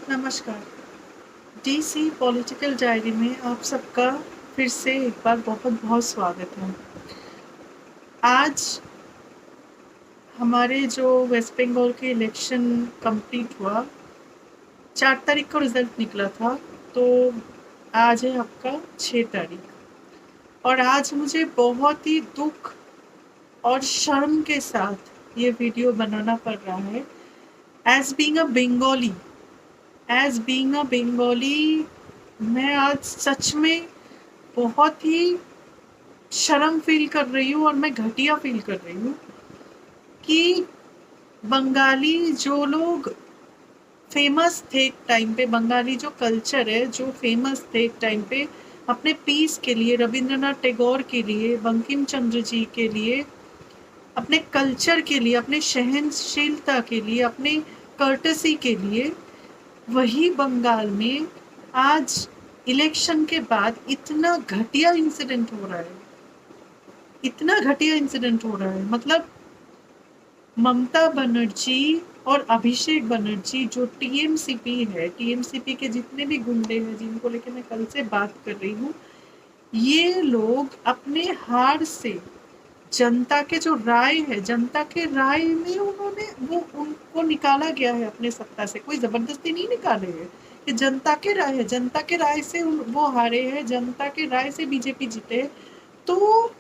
नमस्कार। DC political diary में आप सबका फिर से एक बार बहुत-बहुत स्वागत है। आज हमारे जो वेस्ट बंगाल के इलेक्शन कंप्लीट हुआ, 4 तारीख को रिज़ल्ट निकला था, तो आज है आपका 6 तारीख और आज मुझे बहुत ही दुःख और शर्म के साथ ये वीडियो बनाना पड़ रहा है। एज़ बीइंग अ बंगाली मैं आज सच में बहुत ही शर्म फील कर रही हूँ और मैं घटिया फील कर रही हूँ कि बंगाली जो लोग फेमस थे एक टाइम पे, बंगाली जो कल्चर है जो फेमस थे एक टाइम पे अपने पीस के लिए, रविंद्रनाथ टैगोर के लिए, बंकिम चंद्र जी के लिए, अपने कल्चर के लिए, अपने सहनशीलता के लिए, अपने कर्टसी के लिए, वही बंगाल में आज इलेक्शन के बाद इतना घटिया इंसिडेंट हो रहा है, इतना घटिया इंसिडेंट हो रहा है। मतलब ममता बनर्जी और अभिषेक बनर्जी जो टीएमसीपी है, टीएमसीपी के जितने भी गुंडे हैं जिनको लेके मैं कल से बात कर रही हूँ, ये लोग अपने हार से जनता के जो राय है, जनता के राय में उन्होंने वो उनको निकाला गया है अपने सत्ता से, कोई जबरदस्ती नहीं निकाले है। ये जनता के राय है, जनता के राय से वो हारे हैं, जनता के राय से बीजेपी जीते। तो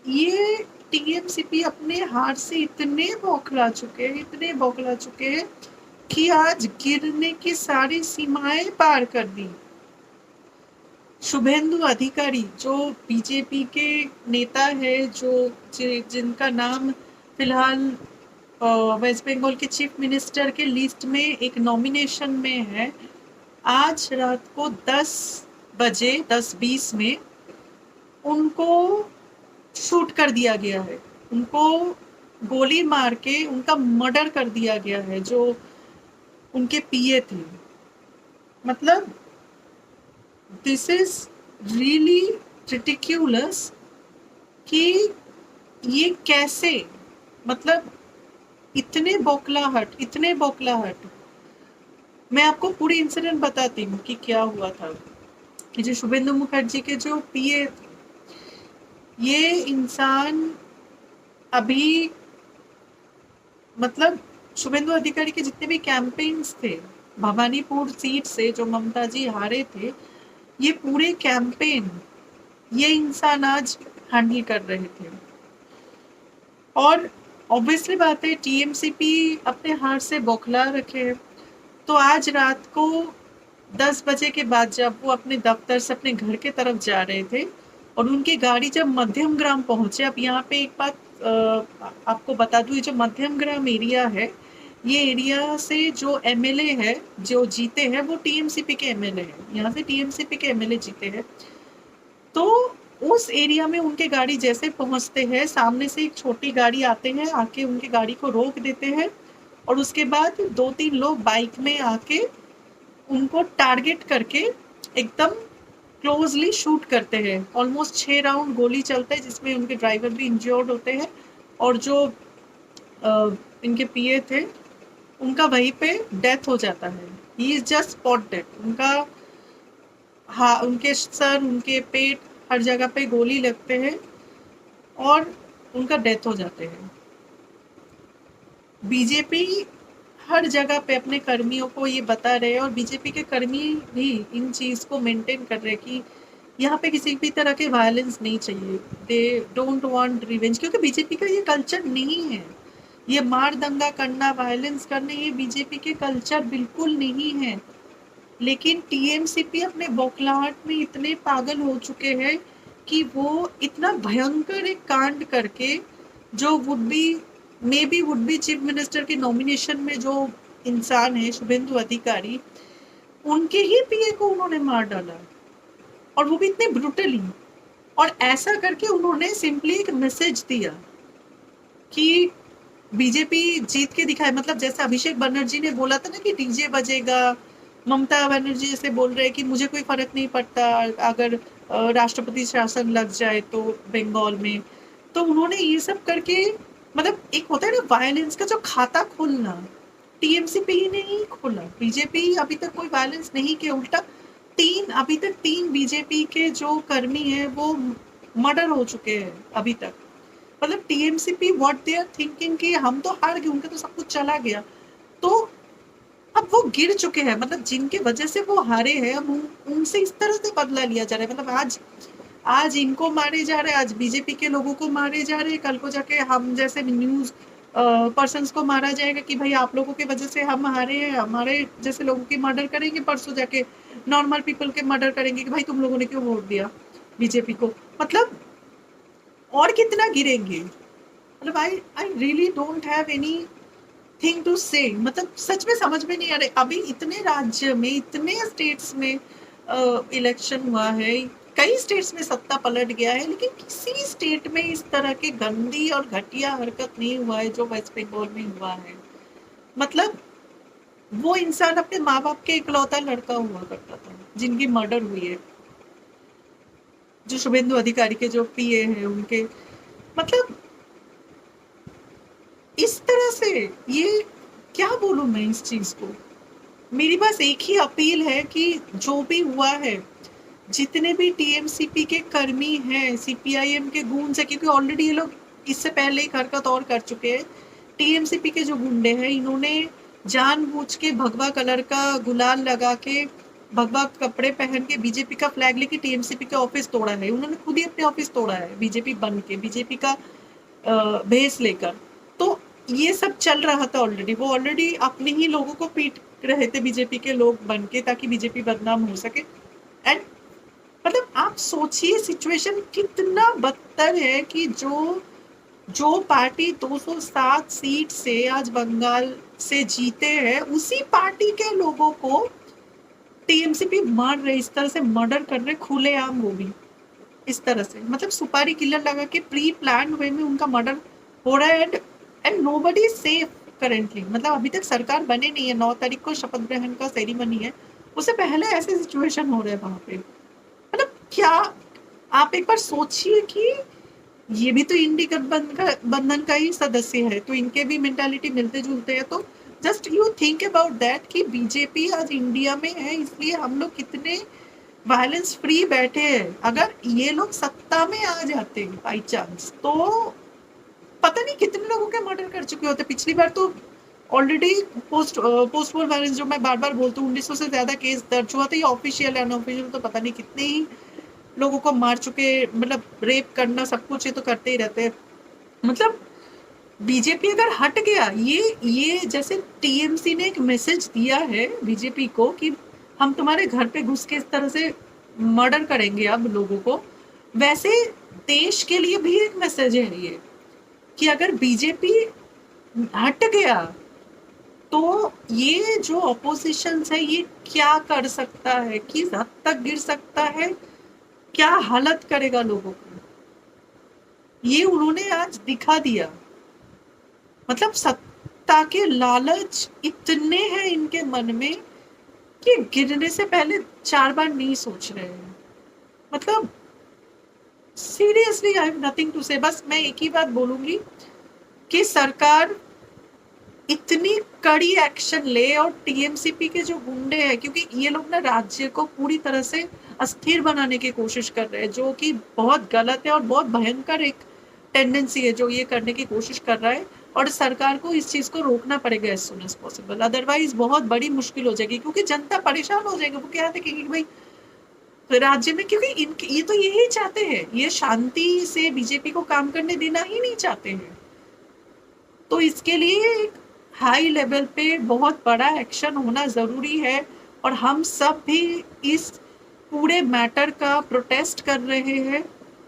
ये टीएमसीपी अपने हार से इतने बौखला चुके हैं, इतने बौखला चुके हैं कि आज गिरने की सारी सीमाएं पार कर दी। शुभेंदु अधिकारी जो बीजेपी के नेता है, जो जिनका नाम फिलहाल वेस्ट बंगाल के चीफ मिनिस्टर के लिस्ट में एक नॉमिनेशन में है, आज रात को 10 बजे 10:20 में उनको शूट कर दिया गया है, उनको गोली मार के उनका मर्डर कर दिया गया है जो उनके पीए थे। मतलब दिस इज रियली रिडिक्यूलस कि ये कैसे, मतलब इतने बौखलाहट। मैं आपको पूरी इंसिडेंट बताती हूँ कि क्या हुआ था। कि जो शुभेंदु मुखर्जी के जो पीए, ये इंसान अभी मतलब शुभेंदु अधिकारी के जितने भी कैंपेन्स थे भवानीपुर सीट से जो ममता जी हारे थे, ये पूरे कैंपेन ये इंसान आज हैंडल कर रहे थे। और ऑब्वियसली बात है टीएमसीपी अपने हार से बौखला रखे हैं। तो आज रात को 10 बजे के बाद जब वो अपने दफ्तर से अपने घर के तरफ जा रहे थे और उनकी गाड़ी जब मध्यम ग्राम पहुंचे, अब यहाँ पे एक बात आपको बता दूं, ये जो मध्यम ग्राम एरिया है, ये एरिया से जो एमएलए है जो जीते हैं वो टीएमसीपी के एमएलए हैं, यहाँ से टीएमसीपी के एमएलए जीते हैं। तो उस एरिया में उनके गाड़ी जैसे पहुंचते हैं, सामने से एक छोटी गाड़ी आते हैं, आके उनकी गाड़ी को रोक देते हैं और उसके बाद 2-3 लोग बाइक में आके उनको टारगेट करके एकदम क्लोजली शूट करते हैं। ऑलमोस्ट 6 राउंड गोली चलता है जिसमें उनके ड्राइवर भी इंजर्ड होते हैं और जो इनके पीए थे उनका वहीं पे डेथ हो जाता है। He is just spot dead. उनके सर, उनके पेट, हर जगह पे गोली लगते हैं और उनका डेथ हो जाते हैं। बीजेपी हर जगह पे अपने कर्मियों को ये बता रहे हैं और बीजेपी के कर्मी भी इन चीज़ को मेंटेन कर रहे हैं कि यहाँ पे किसी भी तरह के वायलेंस नहीं चाहिए। दे डोंट वांट रिवेंज, क्योंकि बीजेपी का ये कल्चर नहीं है। ये मार दंगा करना, वायलेंस करना, ये बीजेपी के कल्चर बिल्कुल नहीं है। लेकिन टीएमसीपी अपने बौखलाहट में इतने पागल हो चुके हैं कि वो इतना भयंकर एक कांड करके जो वुड बी चीफ मिनिस्टर के नॉमिनेशन में जो इंसान है शुभेंदु अधिकारी, उनके ही पीए को उन्होंने मार डाला और वो भी इतने ब्रूटली। और ऐसा करके उन्होंने सिंपली एक मैसेज दिया कि बीजेपी जीत के दिखाए। मतलब जैसे अभिषेक बनर्जी ने बोला था ना कि डीजे बजेगा, ममता बनर्जी जैसे बोल रहे हैं कि मुझे कोई फर्क नहीं पड़ता अगर राष्ट्रपति शासन लग जाए तो बंगाल में। तो उन्होंने ये सब करके, मतलब एक होता है ना वायलेंस का जो खाता खोलना, टीएमसीपी ही नहीं खोला, बीजेपी अभी तक कोई वायलेंस नहीं किया, उल्टा अभी तक तीन बीजेपी के जो कर्मी हैं वो मर्डर हो चुके हैं अभी तक। मतलब TMCP what they are thinking कि हम तो हार गए, उनका तो सब कुछ चला गया, तो अब वो गिर चुके हैं, मतलब जिनके वजह से वो हारे हैं, अब उनसे इस तरह से बदला लिया जा रहा है। मतलब आज इनको मारे जा रहे हैं, आज बीजेपी के लोगों को मारे जा रहे हैं, कल को जाके हम जैसे न्यूज पर्सन्स को मारा जाएगा कि भाई आप लोगों की वजह से हम हारे हैं, हमारे जैसे लोगों की मर्डर करेंगे, परसों जाके नॉर्मल पीपल के मर्डर करेंगे कि भाई तुम लोगों ने क्यों वोट दिया बीजेपी को। मतलब और कितना गिरेंगे। मतलब I really don't have anything to say. मतलब सच में समझ में नहीं आ रहे, अभी इतने राज्य में, इतने स्टेट्स में इलेक्शन हुआ है, कई स्टेट्स में सत्ता पलट गया है, लेकिन किसी स्टेट में इस तरह की गंदी और घटिया हरकत नहीं हुआ है जो वेस्ट बंगाल में हुआ है। मतलब वो इंसान अपने माँ बाप के इकलौता लड़का हुआ करता था जिनकी मर्डर हुई है, जो शुभेंदु अधिकारी के जो पीए हैं उनके। मतलब इस तरह से, ये क्या बोलूं मैं इस चीज को। मेरी बस एक ही अपील है कि जो भी हुआ है, जितने भी टीएमसीपी के कर्मी हैं, सीपीआईएम के गूंज से, क्योंकि ऑलरेडी ये लोग इससे पहले एक हरकत और कर चुके हैं। टीएमसीपी के जो गुंडे हैं, इन्होंने जानबूझ के भगवा कलर का गुलाल लगा के, भगवा कपड़े पहन के, बीजेपी का फ्लैग लेके टीएमसीपी के ऑफिस तोड़ा है। उन्होंने खुद ही अपने ऑफिस तोड़ा है बीजेपी बन के, बीजेपी का भेस लेकर। तो ये सब चल रहा था ऑलरेडी, वो ऑलरेडी अपने ही लोगों को पीट रहे थे बीजेपी के लोग बन के, ताकि बीजेपी बदनाम हो सके। एंड मतलब आप सोचिए सिचुएशन कितना बदतर है कि जो जो पार्टी 207 सीट से आज बंगाल से जीते हैं, उसी पार्टी के लोगों को टीएमसीपी मार रहे, इस तरह से मर्डर कर रहे खुलेआम, वो भी इस तरह से। मतलब सुपारी किलर लगा के प्री प्लान वे में उनका मर्डर हो रहा है। And nobody is safe currently. मतलब अभी तक सरकार बने नहीं है, 9 तारीख को शपथ ग्रहण का सेरेमनी है, उससे पहले ऐसे सिचुएशन हो रहे हैं वहां पे। मतलब क्या, आप एक बार सोचिए कि ये भी तो इंडी गठबंधन का ही सदस्य है, तो इनके भी मेंटालिटी मिलते जुलते हैं। तो just you think about that कि बीजेपी आज इंडिया में है, इसलिए हम लोग कितने वायलेंस फ्री बैठे हैं। अगर ये लोग सत्ता में आ जाते बाई चांस, तो पता नहीं कितने लोगों के मर्डर कर चुके होते। पिछली बार तो ऑलरेडी पोस्टपोल वायलेंस, जो मैं बार बार बोलती हूँ, 1900 से ज्यादा केस दर्ज हुआ था। ये ऑफिशियल अनऑफिशियल तो पता नहीं कितने ही लोगों को मार चुके, मतलब रेप करना सब कुछ ये तो करते ही रहते हैं। मतलब बीजेपी अगर हट गया, ये जैसे टीएमसी ने एक मैसेज दिया है बीजेपी को कि हम तुम्हारे घर पे घुस के इस तरह से मर्डर करेंगे अब लोगों को, वैसे देश के लिए भी एक मैसेज है ये कि अगर बीजेपी हट गया तो ये जो ऑपोजिशन है ये क्या कर सकता है, किस हद तक गिर सकता है, क्या हालत करेगा लोगों को, ये उन्होंने आज दिखा दिया। मतलब सत्ता के लालच इतने हैं इनके मन में कि गिरने से पहले 4 बार नहीं सोच रहे हैं। मतलब seriously I have nothing to say. बस मैं एक ही बात बोलूंगी कि सरकार इतनी कड़ी एक्शन ले, और टीएमसीपी के जो गुंडे हैं, क्योंकि ये लोग ना राज्य को पूरी तरह से अस्थिर बनाने की कोशिश कर रहे हैं, जो कि बहुत गलत है और बहुत भयंकर एक टेंडेंसी है जो ये करने की कोशिश कर रहा है। और सरकार को इस चीज को रोकना पड़ेगा as soon as possible, otherwise बहुत बड़ी मुश्किल हो जाएगी, क्योंकि जनता परेशान हो जाएगी। वो क्या देखेगी कि भाई राज्य में, क्योंकि इनके ये तो यही चाहते हैं, ये शांति से बीजेपी को काम करने देना ही नहीं चाहते हैं। तो इसके लिए एक हाई लेवल पे बहुत बड़ा एक्शन होना जरूरी है, और हम सब भी इस पूरे मैटर का प्रोटेस्ट कर रहे हैं।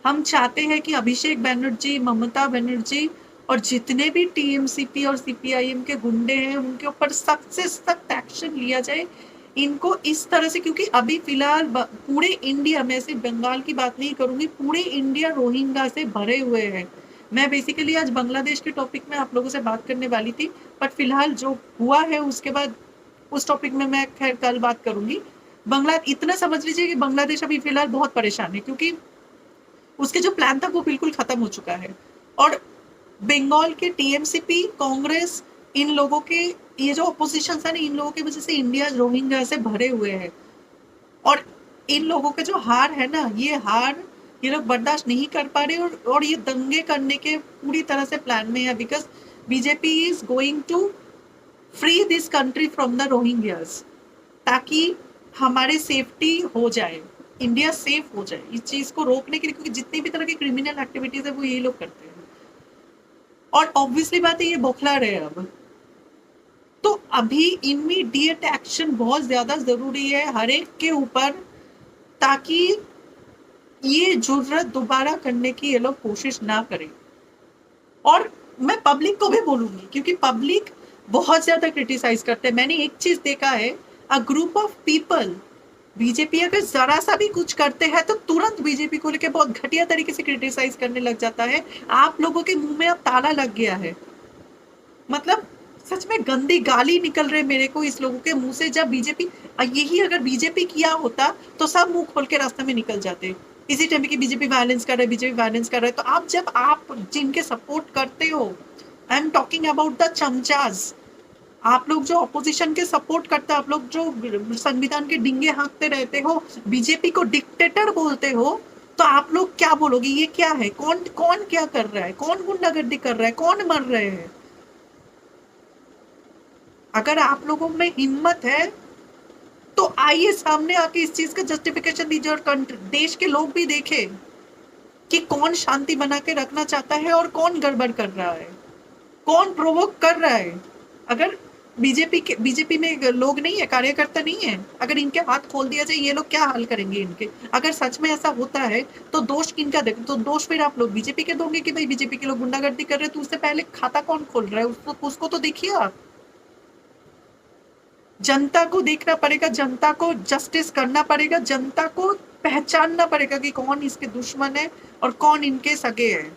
हम चाहते हैं कि अभिषेक बनर्जी, ममता बनर्जी और जितने भी टीएमसीपी और सीपीआईएम के गुंडे हैं उनके ऊपर सख्त से सख्त एक्शन लिया जाए। इनको इस तरह से, क्योंकि अभी फिलहाल पूरे इंडिया में, सिर्फ बंगाल की बात नहीं करूंगी, पूरे इंडिया रोहिंग्या से भरे हुए हैं। मैं बेसिकली आज बांग्लादेश के टॉपिक में आप लोगों से बात करने वाली थी, बट फिलहाल जो हुआ है उसके बाद उस टॉपिक में मैं खैर कल बात करूंगी। इतना समझ लीजिए कि बांग्लादेश अभी फिलहाल बहुत परेशान है, क्योंकि उसके जो प्लान था वो बिल्कुल खत्म हो चुका है। और बंगाल के टीएमसीपी, कांग्रेस, इन लोगों के ये जो अपोजिशन है ना, इन लोगों की वजह से इंडिया रोहिंग्या से भरे हुए हैं। और इन लोगों के जो हार है ना, ये हार ये लोग बर्दाश्त नहीं कर पा रहे, और ये दंगे करने के पूरी तरह से प्लान में है, because BJP is going to free this country from the Rohingyas, ताकि हमारे सेफ्टी हो जाए, इंडिया सेफ हो जाए, इस चीज को रोकने के लिए, क्योंकि जितनी भी तरह की क्रिमिनल एक्टिविटीज है वो यही लोग करते हैं। और ऑब्वियसली बात है, ये बौखला रहे अब। तो अभी इमीडिएट एक्शन बहुत ज्यादा जरूरी है हर एक के ऊपर, ताकि ये जुर्रत दोबारा करने की ये लोग कोशिश ना करें। और मैं पब्लिक को भी बोलूंगी, क्योंकि पब्लिक बहुत ज्यादा क्रिटिसाइज करते हैं। मैंने एक चीज देखा है, a group of people, BJP अगर जरा सा भी कुछ करते हैं तो तुरंत बीजेपी को लेकर बहुत घटिया तरीके से क्रिटिसाइज करने लग जाता है। आप लोगों के मुंह में अब ताला लग गया है, मतलब सच में गंदी गाली निकल रहे मेरे को इस लोगों के मुंह से। जब बीजेपी, यही अगर बीजेपी किया होता तो सब मुंह खोल के रास्ते में निकल जाते इसी टाइम की बीजेपी वायलेंस कर रहा है, बीजेपी वायलेंस कर रहा है। तो आप जब आप जिनके सपोर्ट करते हो, I am talking about the chamchas, आप लोग जो अपोजिशन के सपोर्ट करते हो, आप लोग जो संविधान के डिंगे हाँकते रहते हो, बीजेपी को डिक्टेटर बोलते हो, तो आप लोग क्या बोलोगे? ये क्या है? कौन कौन क्या कर रहा है? कौन गुंडागर्दी कर रहा है? कौन मर रहे हैं? अगर आप लोगों में हिम्मत है तो आइए सामने आके इस चीज का जस्टिफिकेशन दीजिए, और देश के लोग भी देखें कि कौन शांति बना के रखना चाहता है और कौन गड़बड़ कर रहा है, कौन प्रोवोक कर रहा है। अगर बीजेपी में लोग नहीं है, कार्यकर्ता नहीं है, अगर इनके हाथ खोल दिया जाए, ये लोग क्या हाल करेंगे इनके? अगर सच में ऐसा होता है तो दोष किनका देखो? तो दोष फिर आप लोग बीजेपी के दोगे कि भाई बीजेपी के लोग गुंडागर्दी कर रहे हैं। तो उससे पहले खाता कौन खोल रहा है उसको तो देखिए आप। जनता को देखना पड़ेगा, जनता को जस्टिस करना पड़ेगा, जनता को पहचानना पड़ेगा कि कौन इसके दुश्मन है और कौन इनके सगे है,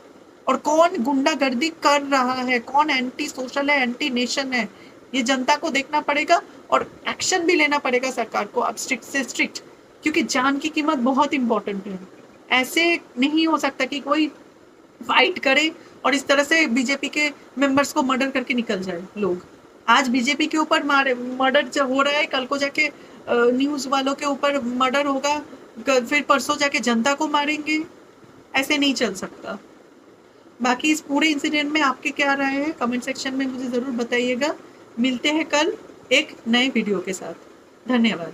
और कौन गुंडागर्दी कर रहा है, कौन एंटी सोशल है, एंटी नेशन है। ये जनता को देखना पड़ेगा और एक्शन भी लेना पड़ेगा सरकार को, अब स्ट्रिक्ट से स्ट्रिक्ट, क्योंकि जान की कीमत बहुत इंपॉर्टेंट है। ऐसे नहीं हो सकता कि कोई फाइट करे और इस तरह से बीजेपी के मेंबर्स को मर्डर करके निकल जाए लोग। आज बीजेपी के ऊपर मर्डर हो रहा है, कल को जाके न्यूज वालों के ऊपर मर्डर होगा, फिर परसों जाके जनता को मारेंगे। ऐसे नहीं चल सकता। बाकी इस पूरे इंसिडेंट में आपके क्या राय है, कमेंट सेक्शन में मुझे जरूर बताइएगा। मिलते हैं कल एक नए वीडियो के साथ। धन्यवाद।